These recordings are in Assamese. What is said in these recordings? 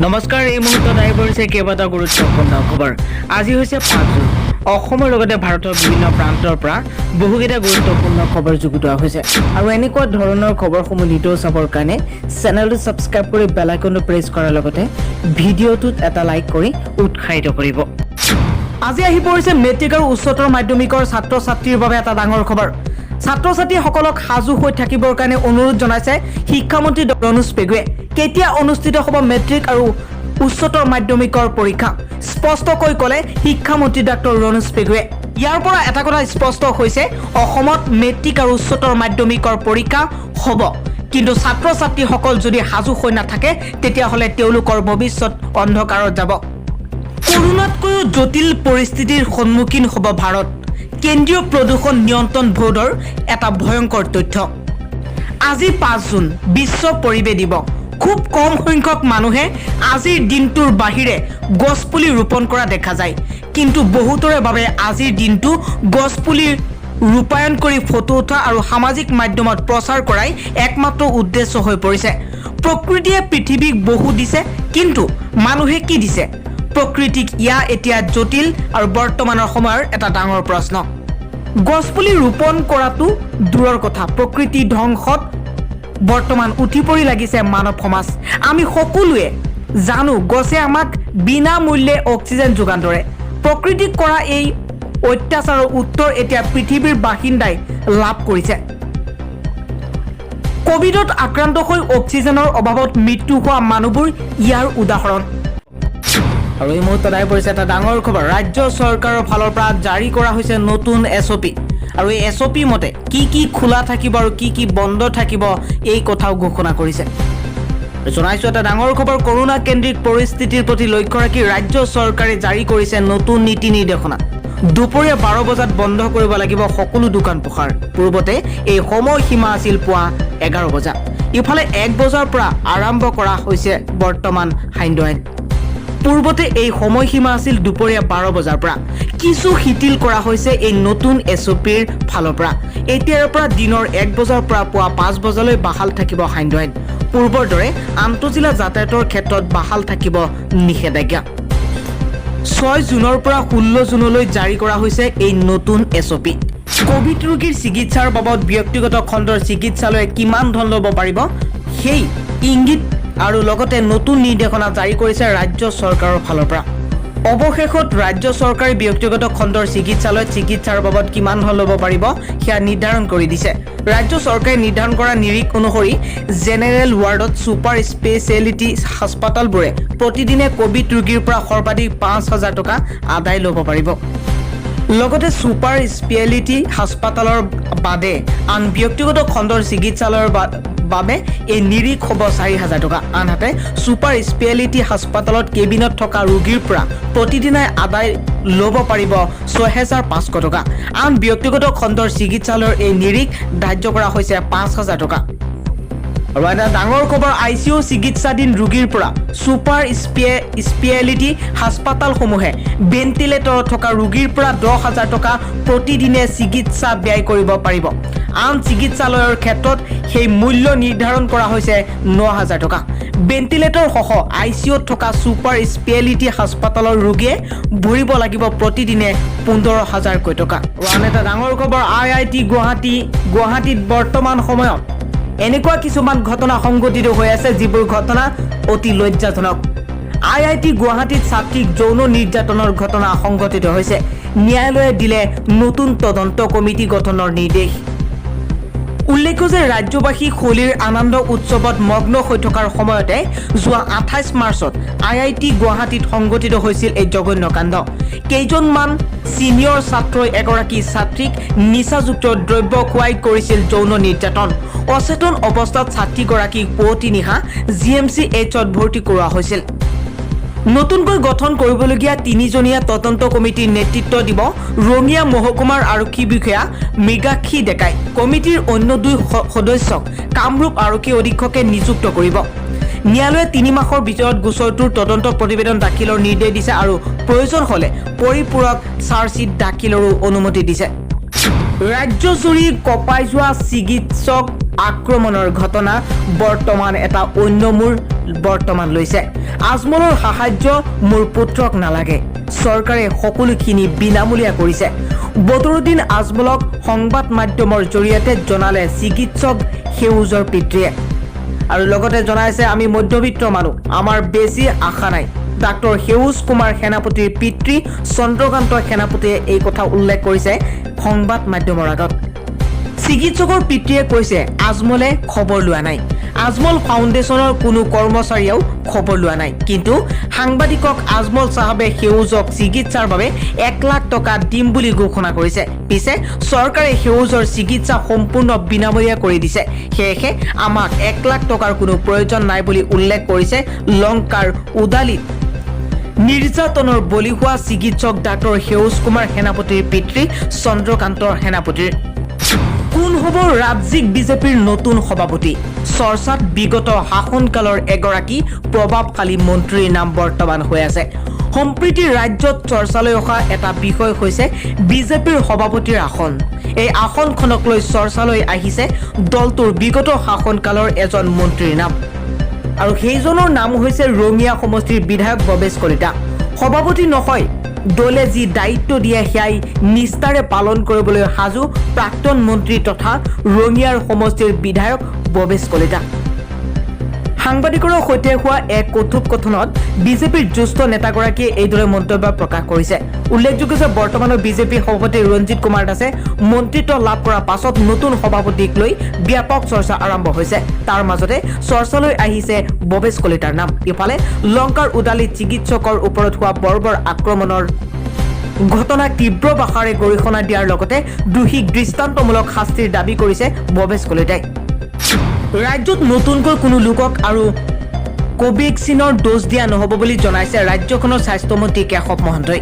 নমস্কাৰ এই মুহূৰ্তত আহি পৰিছে কেইবাটাও গুৰুত্বপূৰ্ণ খবৰ। আজি হৈছে 5 জুন। অসমৰ লগতে ভাৰতৰ বিভিন্ন প্ৰান্তৰ পৰা বহুকেইটা গুৰুত্বপূৰ্ণ খবৰ যুগুতোৱা হৈছে আৰু এনেকুৱা ধৰণৰ খবৰসমূহ নিতৌ চাবৰ কাৰণে চেনেলটো ছাবস্ক্ৰাইব কৰি বেল আইকনটো প্ৰেছ কৰাৰ লগতে ভিডিঅ'টোত এটা লাইক কৰি উৎসাহিত কৰিব। আজি আহি পৰিছে মেট্ৰিক আৰু উচ্চতৰ মাধ্যমিকৰ ছাত্ৰ ছাত্ৰীৰ বাবে এটা ডাঙৰ খবৰ। ছাত্ৰ ছাত্ৰীসকলক সাজু হৈ থাকিবৰ কাৰণে অনুৰোধ জনাইছে শিক্ষামন্ত্ৰী ৰনোজ পেগুৱে। কেতিয়া অনুষ্ঠিত হ'ব মেট্ৰিক আৰু উচ্চতৰ মাধ্যমিকৰ পৰীক্ষা স্পষ্টকৈ ক'লে শিক্ষামন্ত্ৰী ডাক্তৰ ৰনোজ পেগুৱে। ইয়াৰ পৰা এটা কথা স্পষ্ট হৈছে, অসমত মেট্ৰিক আৰু উচ্চতৰ মাধ্যমিকৰ পৰীক্ষা হ'ব, কিন্তু ছাত্ৰ ছাত্ৰীসকল যদি সাজু হৈ নাথাকে তেতিয়াহ'লে তেওঁলোকৰ ভৱিষ্যত অন্ধকাৰত যাব। কৰোনাতকৈও জটিল পৰিস্থিতিৰ সন্মুখীন হ'ব ভাৰত। কেন্দ্ৰীয় প্ৰদূষণ নিয়ন্ত্ৰণ বৰ্ডৰ এটা ভয়ংকৰ তথ্য। আজি 5 জুন বিশ্ব পৰিৱেশ দিৱস। খুব কম সংখ্যক মানুহে আজিৰ দিনটোৰ বাহিৰে গছপুলি ৰোপণ কৰা দেখা যায়, কিন্তু বহুতৰে বাবে আজিৰ দিনটো গছপুলি ৰূপায়ণ কৰি ফটো উঠা আৰু সামাজিক মাধ্যমত প্ৰচাৰ কৰাই একমাত্ৰ উদ্দেশ্য হৈ পৰিছে। প্ৰকৃতিয়ে পৃথিৱীক বহু দিছে, কিন্তু মানুহে কি দিছে? প্ৰকৃতিক ইয়া এতিয়া জটিল আৰু বৰ্তমানৰ সময়ৰ এটা ডাঙৰ প্ৰশ্ন। গছপুলি ৰোপণ কৰাটো দূৰৰ কথা, প্ৰকৃতি ধ্বংসত বৰ্তমান উঠি পৰি লাগিছে মানৱ সমাজ। আমি সকলোৱে জানো গছে আমাক বিনামূল্যে অক্সিজেন যোগান ধৰে। প্ৰকৃতিক কৰা এই অত্যাচাৰৰ উত্তৰ এতিয়া পৃথিৱীৰ বাসিন্দাই লাভ কৰিছে। কোভিডত আক্ৰান্ত হৈ অক্সিজেনৰ অভাৱত মৃত্যু হোৱা মানুহবোৰ ইয়াৰ উদাহৰণ। আৰু এই মুহূৰ্তত আহি পৰিছে এটা ডাঙৰ খবৰ। ৰাজ্য চৰকাৰৰ ফালৰ পৰা জাৰি কৰা হৈছে নতুন SOP আৰু এই SOP মতে কি কি খোলা থাকিব আৰু কি কি বন্ধ থাকিব এই কথাও ঘোষণা কৰিছে। জনাইছো এটা ডাঙৰ খবৰ। কৰোনা কেন্দ্ৰিক পৰিস্থিতিৰ প্ৰতি লক্ষ্য ৰাখি ৰাজ্য চৰকাৰে জাৰি কৰিছে নতুন নীতি নিৰ্দেশনা। দুপৰীয়া 12 বজাত বন্ধ কৰিব লাগিব সকলো দোকান পোহাৰ। পূৰ্বতে এই সময়সীমা আছিল পুৱা 11 বজা। ইফালে 1 বজাৰ পৰা আৰম্ভ কৰা হৈছে বৰ্তমান সান্ধ্য আইন। পূৰ্বতে এই সময়সীমা আছিল দুপৰীয়া 12 বজাৰ পৰা। কিছু শিথিল কৰা হৈছে এই নতুন SOPৰ ফালৰ পৰা। এতিয়াৰ পৰা দিনৰ 1 বজাৰ পৰা পুৱা 5 বজালৈ বাহাল থাকিব সান্ধ্য আইন। পূৰ্বৰ দৰে আন্তঃজিলা যাতায়াতৰ ক্ষেত্ৰত বাহাল থাকিব নিষেধাজ্ঞা। 6 জুনৰ পৰা 16 জুনলৈ জাৰি কৰা হৈছে এই নতুন SOP। কোভিড ৰোগীৰ চিকিৎসাৰ বাবদ ব্যক্তিগত খণ্ডৰ চিকিৎসালয়ে কিমান ধন ল'ব পাৰিব সেই ইংগিত আৰু লগতে নতুন নিৰ্দেশনা জাৰি কৰিছে ৰাজ্য চৰকাৰৰ ফালৰ পৰা। অৱশেষত ৰাজ্য চৰকাৰে ব্যক্তিগত খণ্ডৰ চিকিৎসালয়ত চিকিৎসাৰ বাবদ কিমান ধন ল'ব পাৰিব সেয়া নিৰ্ধাৰণ কৰি দিছে। ৰাজ্য চৰকাৰে নিৰ্ধাৰণ কৰা নিৰিখ অনুসৰি জেনেৰেল ৱাৰ্ডত ছুপাৰ স্পেচিয়েলিটি হাস্পাতালবোৰে প্ৰতিদিনে কোভিড ৰোগীৰ পৰা সৰ্বাধিক 5,000 টকা আদায় ল'ব পাৰিব। লগতে ছুপাৰ স্পেচিয়েলিটি হাস্পাতালৰ বাদে আন ব্যক্তিগত খণ্ডৰ চিকিৎসালয়ৰ বাবে এই নিৰিখ হ'ব 4,000 টকা। আনহাতে ছুপাৰ স্পেচিয়েলিটি হাস্পাতালত কেবিনত থকা ৰোগীৰ পৰা প্ৰতিদিনে আদায় ল'ব পাৰিব 6,500 টকা। আন ব্যক্তিগত খণ্ডৰ চিকিৎসালয়ৰ এই নিৰিখ ধাৰ্য কৰা হৈছে 5,000 টকা। আৰু এটা ডাঙৰ খবৰ, ICU চিকিৎসাধীন ৰোগীৰ পৰা ছুপাৰ স্পেচিয়েলিটি হাস্পাতালসমূহে ভেণ্টিলেটৰত থকা ৰোগীৰ পৰা 10,000 টকা প্ৰতিদিনে চিকিৎসা ব্যয় কৰিব পাৰিব। আন চিকিৎসালয়ৰ ক্ষেত্ৰত সেই মূল্য নিৰ্ধাৰণ কৰা হৈছে 9,000 টকা। ভেণ্টিলেটৰ সহ ICUত থকা ছুপাৰ স্পেচিয়েলিটি হাস্পাতালৰ ৰোগীয়ে ভৰিব লাগিব প্ৰতিদিনে 15,000কৈ টকা। আন এটা ডাঙৰ খবৰ, IIT গুৱাহাটীত বৰ্তমান সময়ত এনেকুৱা কিছুমান ঘটনা সংঘটিত হৈ আছে যিবোৰ ঘটনা অতি লজ্জাজনক। IIT গুৱাহাটীত ছাত্ৰীক যৌন নিৰ্যাতনৰ ঘটনা সংঘটিত হৈছে। ন্যায়ালয়ে দিলে নতুন তদন্ত কমিটি গঠনৰ নিৰ্দেশ। উল্লেখ্য যে ৰাজ্যবাসী হোলীৰ আনন্দ উৎসৱত মগ্ন হৈ থকাৰ সময়তে যোৱা 28 মাৰ্চত IIT গুৱাহাটীত সংঘটিত হৈছিল এই জঘন্য কাণ্ড। কেইজনমান ছিনিয়ৰ ছাত্ৰই এগৰাকী ছাত্ৰীক নিচাযুক্ত দ্ৰব্য খুৱাই কৰিছিল যৌন নিৰ্যাতন। অচেতন অৱস্থাত ছাত্ৰীগৰাকীক পুৱতি নিশা GMCHত ভৰ্তি কৰোৱা হৈছিল। নতুনকৈ গঠন কৰিবলগীয়া 3জনীয়া তদন্ত কমিটিৰ নেতৃত্ব দিব ৰঙিয়া মহকুমাৰ আৰক্ষী বিষয়া মৃগাক্ষী ডেকাই। কমিটিৰ অন্য 2 সদস্যক কামৰূপ আৰক্ষী অধীক্ষকে নিযুক্ত কৰিব। ন্যায়ালয়ে 3 মাহৰ ভিতৰত গোচৰটোৰ তদন্ত প্ৰতিবেদন দাখিলৰ নিৰ্দেশ দিছে আৰু প্ৰয়োজন হ'লে পৰিপূৰক চাৰ্জশ্বীট দাখিলৰো অনুমতি দিছে। ৰাজ্যজুৰি কঁপাই যোৱা চিকিৎসক আক্ৰমণৰ ঘটনা বৰ্তমান এটা অন্য মূৰ বৰ্তমান লৈছে। আজমলৰ সাহায্য মোৰ পুত্ৰক নালাগে, চৰকাৰে সকলোখিনি বিনামূলীয়া কৰিছে। বদৰুদ্দিন আজমলক সংবাদ মাধ্যমৰ জৰিয়তে জনালে চিকিৎসক সেউজৰ পিতৃয়ে। আৰু লগতে জনাইছে, আমি মধ্যবিত্ত মানুহ, আমাৰ বেছি আশা নাই। ডাক্তৰ সেউজ কুমাৰ সেনাপতিৰ পিতৃ চন্দ্ৰকান্ত সেনাপতিয়ে এই কথা উল্লেখ কৰিছে সংবাদ মাধ্যমৰ আগত। চিকিৎসকৰ পিতৃয়ে কৈছে, আজমলে খবৰ লোৱা নাই। আজমল ফাউণ্ডেশ্যনৰ কোনো কৰ্মচাৰীয়েও খবৰ লোৱা নাই। কিন্তু সাংবাদিকক আজমল চাহাবে সেউজক চিকিৎসাৰ বাবে 1 লাখ টকা দিম বুলি ঘোষণা কৰিছে। পিছে চৰকাৰে সেউজৰ চিকিৎসা সম্পূৰ্ণ বিনামূলীয়া কৰি দিছে, সেয়েহে আমাক 1 লাখ টকাৰ কোনো প্ৰয়োজন নাই বুলি উল্লেখ কৰিছে লংকাৰ উদালিত নিৰ্যাতনৰ বলি হোৱা চিকিৎসক ডাক্তৰ সেউজ কুমাৰ সেনাপতিৰ পিতৃ চন্দ্ৰকান্ত সেনাপতিৰ। কোন হ'ব ৰাজ্যিক বিজেপিৰ নতুন সভাপতি? চৰ্চাত বিগত শাসনকালৰ এগৰাকী প্ৰভাৱশালী মন্ত্ৰীৰ নাম বৰ্তমান হৈ আছে। সম্প্ৰীতি ৰাজ্যত চৰ্চালৈ অহা এটা বিষয় হৈছে বিজেপিৰ সভাপতিৰ আসন। এই আসনখনক লৈ চৰ্চালৈ আহিছে দলটোৰ বিগত শাসনকালৰ এজন মন্ত্ৰীৰ নাম, আৰু সেইজনৰ নাম হৈছে ৰঙিয়া সমষ্টিৰ বিধায়ক ভৱেশ কলিতা। সভাপতি নহয়, দলে যি দায়িত্ব দিয়ে সেয়াই নিষ্ঠাৰে পালন কৰিবলৈ সাজু প্ৰাক্তন মন্ত্ৰী তথা ৰঙিয়াৰ সমষ্টিৰ বিধায়ক ভৱেশ কলিতা। সাংবাদিকৰ সৈতে হোৱা এক কথোপকথনত বিজেপিৰ জ্যেষ্ঠ নেতাগৰাকীয়ে এইদৰে মন্তব্য প্ৰকাশ কৰিছে। উল্লেখযোগ্য যে বৰ্তমানৰ বিজেপি সভাপতি ৰঞ্জিত কুমাৰ দাসে মন্ত্ৰিত্ব লাভ কৰাৰ পাছত নতুন সভাপতিক লৈ ব্যাপক চৰ্চা আৰম্ভ হৈছে। তাৰ মাজতে চৰ্চালৈ আহিছে ভৱেশ কলিতাৰ নাম। ইফালে লংকাৰ উদালিত চিকিৎসকৰ ওপৰত হোৱা বৰ্বৰ আক্ৰমণৰ ঘটনাক তীব্ৰ ভাষাৰে গৰিহণা দিয়াৰ লগতে দোষীক দৃষ্টান্তমূলক শাস্তিৰ দাবী কৰিছে ভৱেশ কলিতাই। ৰাজ্যত নতুনকৈ কোনো লোকক আৰু কোভেক্সিনৰ ড'জ দিয়া নহ'ব বুলি জনাইছে ৰাজ্যখনৰ স্বাস্থ্যমন্ত্ৰী কেশৱ মহন্তই।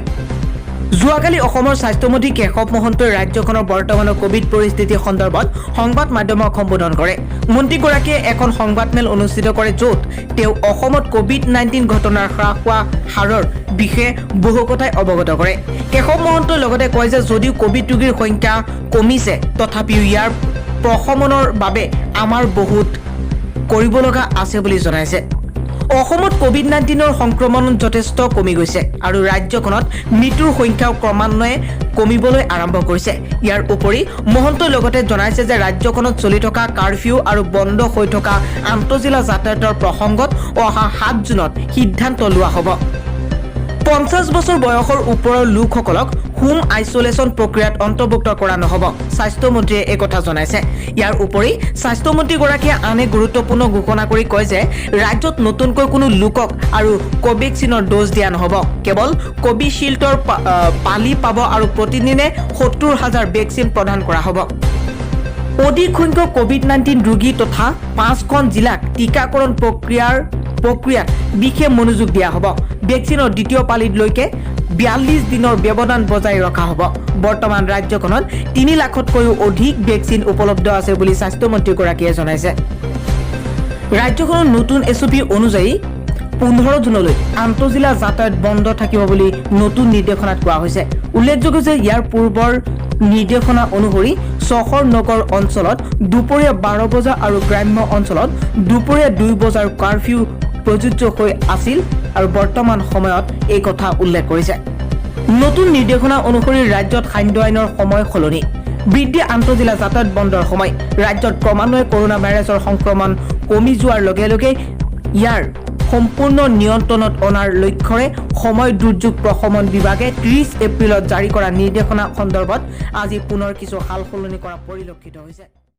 যোৱাকালি অসমৰ স্বাস্থ্যমন্ত্ৰী কেশৱ মহন্তই ৰাজ্যখনৰ বৰ্তমানৰ কোভিড পৰিস্থিতি সন্দৰ্ভত সংবাদ মাধ্যমক সম্বোধন কৰে। মন্ত্ৰীগৰাকীয়ে এখন সংবাদমেল অনুষ্ঠিত কৰে, য'ত তেওঁ অসমত কোভিড-19 ঘটনাৰ হ্ৰাস হোৱা হাৰৰ বিষয়ে বহু কথাই অৱগত কৰে। কেশৱ মহন্তই লগতে কয় যে যদিও কোভিড ৰোগীৰ সংখ্যা কমিছে, তথাপিও ইয়াৰ প্ৰশমনৰ বাবে আমাৰ বহুত কৰিব লগা আছে বুলি জনাইছে। অসমত কোভিড-19ৰ সংক্ৰমণ যথেষ্ট কমি গৈছে আৰু ৰাজ্যখনত মৃত্যুৰ সংখ্যাও ক্ৰমান্বয়ে কমিবলৈ আৰম্ভ কৰিছে। ইয়াৰ উপৰি মহন্তই লগতে জনাইছে যে ৰাজ্যখনত চলি থকা কাৰফিউ আৰু বন্ধ হৈ থকা আন্তঃজিলা যাতায়াতৰ প্ৰসংগত অহা 7 জুনত সিদ্ধান্ত লোৱা হ'ব। 50 বছৰ বয়সৰ ওপৰৰ লোকসকলক হোম আইচোলেশ্যন প্ৰক্ৰিয়াত অন্তৰ্ভুক্ত কৰা নহ'ব, স্বাস্থ্যমন্ত্ৰীয়ে এই কথা জনাইছে। ইয়াৰ উপৰি স্বাস্থ্যমন্ত্ৰীগৰাকীয়ে আন এক গুৰুত্বপূৰ্ণ ঘোষণা কৰি কয় যে ৰাজ্যত নতুনকৈ কোনো লোকক আৰু কোভেক্সিনৰ ড'জ দিয়া নহ'ব। কেৱল কোভিশ্বিল্ডৰ পালি পাব আৰু প্ৰতিদিনে 70,000 ভেকচিন প্ৰদান কৰা হ'ব। অধিক সংখ্যক কোভিড-19 ৰোগী তথা 5খন জিলাক টীকাকৰণ প্ৰক্ৰিয়াত বিশেষ মনোযোগ দিয়া হ'ব। ভেকচিনৰ দ্বিতীয় পালিলৈকে 42 দিনৰ ব্যৱধান বজাই ৰখা হ'ব। বৰ্তমান ৰাজ্যখনত 3 লাখতকৈও অধিক ভেকচিন উপলব্ধ আছে বুলি স্বাস্থ্যমন্ত্ৰীগৰাকীয়ে জনাইছে। ৰাজ্যখনৰ নতুন SOP অনুযায়ী 15 জুনলৈ আন্তঃজিলা যাতায়াত বন্ধ থাকিব বুলি নতুন নিৰ্দেশনাত কোৱা হৈছে। উল্লেখযোগ্য যে ইয়াৰ পূৰ্বৰ নিৰ্দেশনা অনুসৰি চহৰ নগৰ অঞ্চলত দুপৰীয়া 12 বজা আৰু গ্ৰাম্য অঞ্চলত দুপৰীয়া 2 বজাৰ কাৰফিউ প্ৰযোজ্য হৈ আছিল আৰু বৰ্তমান সময়ত এই কথা উল্লেখ কৰিছে। নতুন নিৰ্দেশনা অনুসৰি ৰাজ্যত খাদ্য আইনৰ সময় সলনি, বৃদ্ধি আন্তঃজিলা যাতায়াত বন্ধৰ সময়। ৰাজ্যত ক্ৰমান্বয়ে কৰোনা ভাইৰাছৰ সংক্ৰমণ কমি যোৱাৰ লগে লগে ইয়াৰ সম্পূৰ্ণ নিয়ন্ত্ৰণত অনাৰ লক্ষ্যৰে সময় দুৰ্যোগ প্ৰশমন বিভাগে 30 এপ্ৰিলত জাৰি কৰা নিৰ্দেশনা সন্দৰ্ভত আজি পুনৰ কিছু সাল সলনি কৰা পৰিলক্ষিত হৈছে।